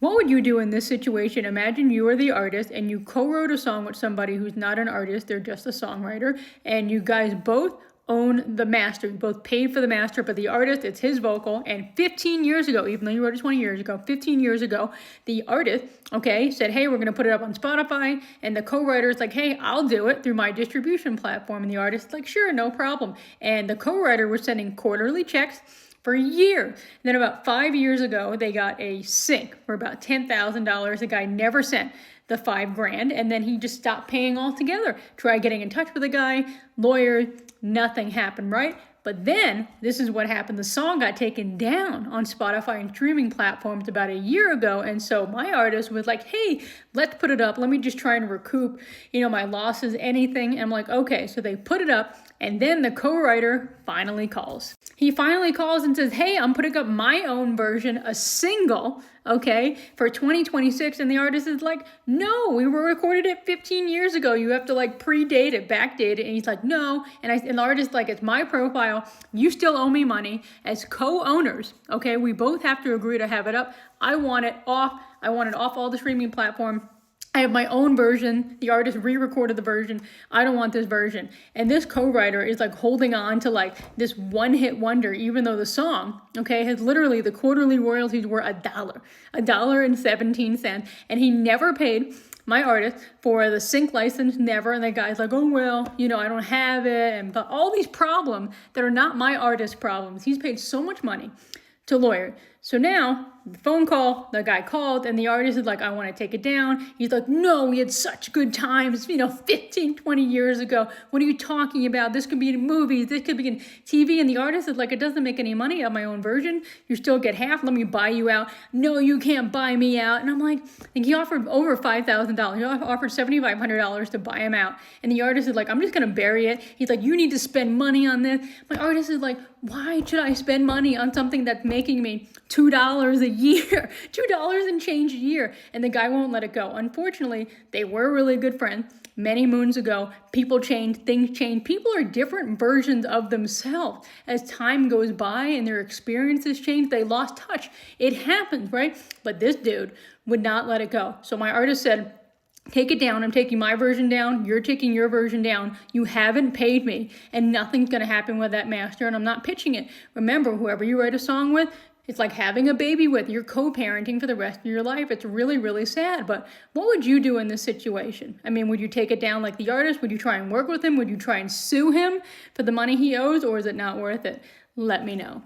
What would you do in this situation? Imagine you are the artist and you co-wrote a song with somebody who's not an artist, they're just a songwriter, and you guys both own the master. You both paid for the master, but the artist, it's his vocal. And 15 years ago, even though you wrote it 20 years ago, 15 years ago, the artist, said, hey, we're going to put it up on Spotify. And the co-writer is like, hey, I'll do it through my distribution platform. And the artist is like, sure, no problem. And the co-writer was sending quarterly checks for a year. Then about 5 years ago, they got a sync for about $10,000. The guy never sent the $5,000, and then he just stopped paying altogether. Try getting in touch with the guy, lawyer, nothing happened, right? But then, this is what happened. The song got taken down on Spotify and streaming platforms about a year ago. And so my artist was like, hey, let's put it up. Let me just try and recoup, my losses, anything. And I'm like, okay. So they put it up. And then the co-writer finally calls. He finally calls and says, hey, I'm putting up my own version, a single, for 2026. And the artist is like, no, we were recorded it 15 years ago. You have to predate it, backdate it. And he's like, no. And the artist like, it's my profile. You still owe me money as co-owners. We both have to agree to have it up. I want it off. I want it off all the streaming platform. I have my own version. The artist re-recorded the version. I don't want this version. And this co-writer is holding on to this one-hit wonder, even though the song, has literally the quarterly royalties were $1.17. And he never paid my artist for the sync license, never. And the guy's like, oh, well, I don't have it. And but all these problems that are not my artist's problems. He's paid so much money to lawyer. So now, the phone call, the guy called, and the artist is like, I want to take it down. He's like, no, we had such good times, 15, 20 years ago. What are you talking about? This could be in movies, this could be in TV. And the artist is like, it doesn't make any money on my own version. You still get half. Let me buy you out. No, you can't buy me out. And I'm like, he offered over $5,000. He offered $7,500 to buy him out. And the artist is like, I'm just going to bury it. He's like, you need to spend money on this. My artist is like, why should I spend money on something that's making me $2 a year, $2 and change a year? And the guy won't let it go. Unfortunately, they were really good friends many moons ago. People change, things change. People are different versions of themselves. As time goes by and their experiences change, they lost touch. It happens, right? But this dude would not let it go. So my artist said, take it down. I'm taking my version down. You're taking your version down. You haven't paid me, and nothing's going to happen with that master, and I'm not pitching it. Remember, whoever you write a song with, it's like having a baby with. You're co-parenting for the rest of your life. It's really, really sad. But what would you do in this situation? I mean, would you take it down like the artist? Would you try and work with him? Would you try and sue him for the money he owes, or is it not worth it? Let me know.